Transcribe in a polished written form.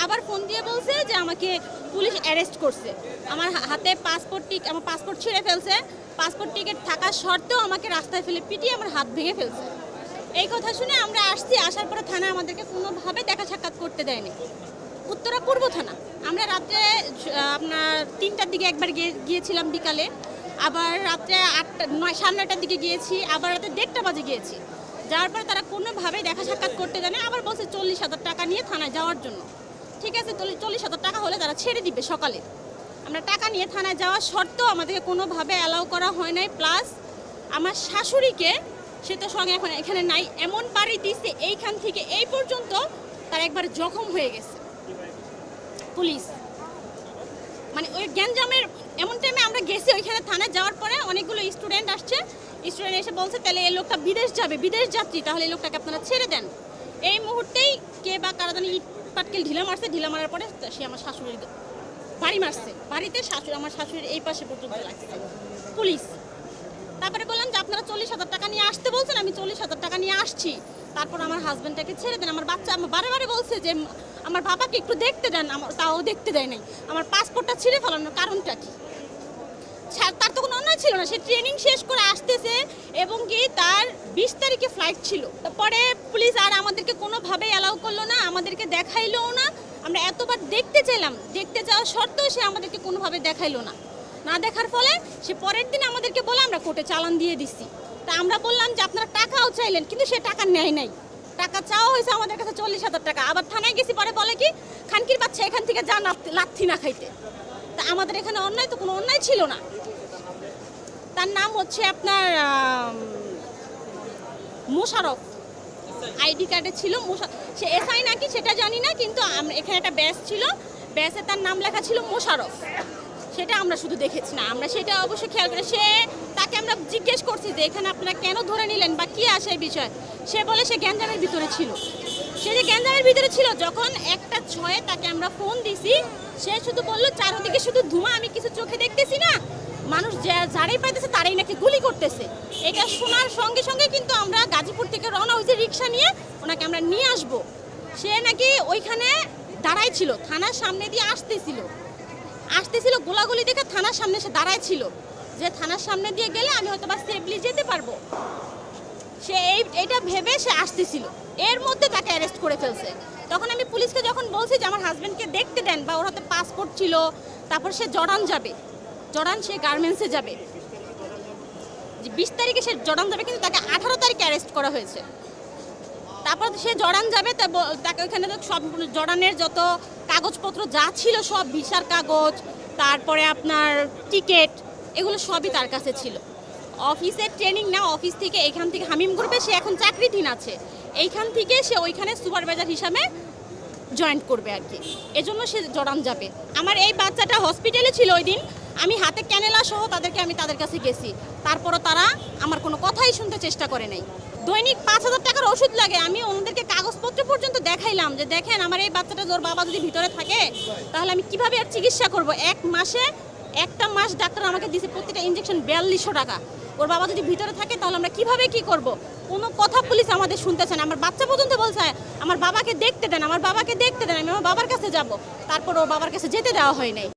আবার ফোন দিয়ে বলছে যে আমাকে পুলিশ অ্যারেস্ট করছে। আমার হাতে আমার পাসপোর্ট ছিঁড়ে ফেলছে, পাসপোর্ট টিকিট থাকা সত্ত্বেও আমাকে রাস্তায় ফেলে পিটিয়ে আমার হাত ভেঙে ফেলছে। এই কথা শুনে আমরা আসছি, আসার পরে থানা আমাদেরকে কোনোভাবে দেখা সাক্ষাৎ করতে দেয়নি। উত্তরা পূর্ব থানা। আমরা রাত্রে আপনার 3টার দিকে একবার গিয়েছিলাম বিকালে, আবার রাত্রে 9:30টার দিকে গিয়েছি, আবার রাতে 1:30 বাজে গিয়েছি। যাওয়ার পরে তারা কোনোভাবেই দেখা সাক্ষাৎ করতে দেয় না। আবার বলছে 40,000 টাকা নিয়ে থানায় যাওয়ার জন্য। ঠিক আছে, 40,000 টাকা হলে তারা ছেড়ে দিবে সকালে। আমরা টাকা নিয়ে থানায় যাওয়া সত্ত্বেও আমাদেরকে কোনোভাবে অ্যালাউ করা হয় নাই। প্লাস আমার শাশুড়িকে, সে তো সঙ্গে এখন এখানে নাই, এমন বাড়ি দিচ্ছে এইখান থেকে এই পর্যন্ত তার একবার জখম হয়ে গেছে পুলিশ। মানে ওই গ্যাঞ্জামের এমন টাইমে আমরা গেছি ওইখানে থানায়। যাওয়ার পরে অনেকগুলো স্টুডেন্ট আসছে, স্টুডেন্ট এসে বলছে তাহলে এই লোকটা বিদেশ যাবে, বিদেশ যাত্রী, তাহলে এই লোকটাকে আপনারা ছেড়ে দেন। এই মুহূর্তেই কে বা কারা জানি ইট পাটকেল ঢিলা মারছে, ঢিলা মারার পরে সে আমার শাশুড়ির বাড়ি মারছে। বাড়িতে আমার শাশুড়ির এই পাশে পর্যন্ত লাগছে পুলিশ। তারপরে বললাম যে আপনারা 40,000 টাকা নিয়ে আসতে বলছেন, আমি 40,000 টাকা নিয়ে আসছি, তারপর আমার হাজব্যান্ডটাকে ছেড়ে দেন। আমার বাচ্চা আমার বারে বারে বলছে যে আমার বাবাকে একটু দেখতে দেন, তাও দেখতে দেয় নাই। আমার পাসপোর্টটা ছিঁড়ে ফেলানোর কারণটা কি? তার তো কোনো অন্যায় ছিল না, সে ট্রেনিং শেষ করে আসতেছে এবং কি তার 20 তারিখে ফ্লাইট ছিল। তারপরে পুলিশ আর আমাদেরকে কোনোভাবেই অ্যালাউ করলো না, আমাদেরকে দেখাইলো না। আমরা এতবার দেখতে চাইলাম, দেখতে যাওয়া সত্ত্বেও সে আমাদেরকে কোনোভাবে দেখাইলো না। না দেখার ফলে সে পরের দিন আমাদেরকে বলে আমরা কোর্টে চালান দিয়ে দিছি। তা আমরা বললাম যে আপনারা টাকাও চাইলেন, কিন্তু সে টাকা নেয় নাই। টাকা চাওয়া হয়েছে আমাদের কাছে 40,000 টাকা। আবার থানায় গেছি, পরে বলে কি খানকির বাচ্চা এখান থেকে যা লাথি না খাইতে। তা আমাদের এখানে অন্যায় তো কোনো অন্যায় ছিল না। তার নাম হচ্ছে আপনার মোশারফ, আইডি কার্ডে ছিল সে এসআই নাকি সেটা জানি না, কিন্তু এখানে একটা ব্যাচ ছিল, ব্যাচে তার নাম লেখা ছিল মোশারফ। সেটা আমরা শুধু দেখেছি না, আমরা সেটা অবশ্যই খেয়াল করে তাকে আমরা জিজ্ঞেস করছি যে এখানে আপনারা কেন ধরে নিলেন বা কী আসে এই বিষয়। সে বলে সে গ্যাঞ্জামের ভিতরে ছিল। সে যে গ্যাঞ্জামের ভিতরে ছিল, যখন 1:06 তাকে আমরা ফোন দিছি, সে শুধু বললো চারদিকে শুধু ধোঁয়া, আমি কিছু চোখে দেখতেছি না, মানুষ যারাই পাইতেছে তারাই নাকি গুলি করতেছে। এটা শোনার সঙ্গে সঙ্গে কিন্তু আমরা গাজীপুর থেকে রওনা হয়েছি রিক্সা নিয়ে, ওনাকে আমরা নিয়ে আসবো। সে নাকি ওইখানে দাঁড়াই ছিল, থানার সামনে দিয়ে আসতেছিল গোলাগুলি দেখে থানার সামনে সে দাঁড়ায় ছিল, যে থানার সামনে দিয়ে গেলে আমি হয়তো বা সেফলি যেতে পারবো। সে এইটা ভেবে সে আসতেছিল, এর মধ্যে তাকে অ্যারেস্ট করে ফেলছে। তখন আমি পুলিশকে যখন বলছি যে আমার হাজব্যান্ডকে দেখতে দেন, বা ওর হাতে পাসপোর্ট ছিল, তারপর সে জর্ডান যাবে, সে গার্মেন্টসে যাবে, যে 20 তারিখে সে জর্ডান যাবে, কিন্তু তাকে 18 তারিখে অ্যারেস্ট করা হয়েছে। তারপর সে জর্ডান যাবে, তাকে ওইখানে সব জর্ডানের যত কাগজপত্র যা ছিল, সব ভিসার কাগজ, তারপরে আপনার টিকিট, এগুলো সবই তার কাছে ছিল। অফিসের ট্রেনিং না, অফিস থেকে এখান থেকে হামিম গ্রুপে সে এখন চাকরিধীন আছে, এইখান থেকে সে ওইখানে সুপারভাইজার হিসাবে জয়েন করবে আর কি, এজন্য সে জর্ডান যাবে। আমার এই বাচ্চাটা হসপিটালে ছিল ওই দিন, আমি হাতে ক্যানেলা সহ তাদের কাছে গেছি, তারপরও তারা আমার কোনো কথাই শুনতে চেষ্টা করে নাই। দৈনিক 5,000 টাকার ওষুধ লাগে, আমি ওনাদেরকে কাগজপত্র পর্যন্ত দেখাইলাম যে দেখেন আমার এই বাচ্চাটা, ওর বাবা যদি ভিতরে থাকে তাহলে আমি কিভাবে আর চিকিৎসা করব। একটা মাস ডাক্তার আমাকে দিয়েছে প্রত্যেকটা ইঞ্জেকশন 4200 টাকা। ওর বাবা যদি ভিতরে থাকে তাহলে আমরা কিভাবে কি করব? কোনো কথা পুলিশ আমাদের শুনতেছে না। আমার বাচ্চা পর্যন্ত বলছে আমার বাবাকে দেখতে দেন, আমি আমার বাবার কাছে যাব, তারপর ওর বাবার কাছে যেতে দেওয়া হয় নাই।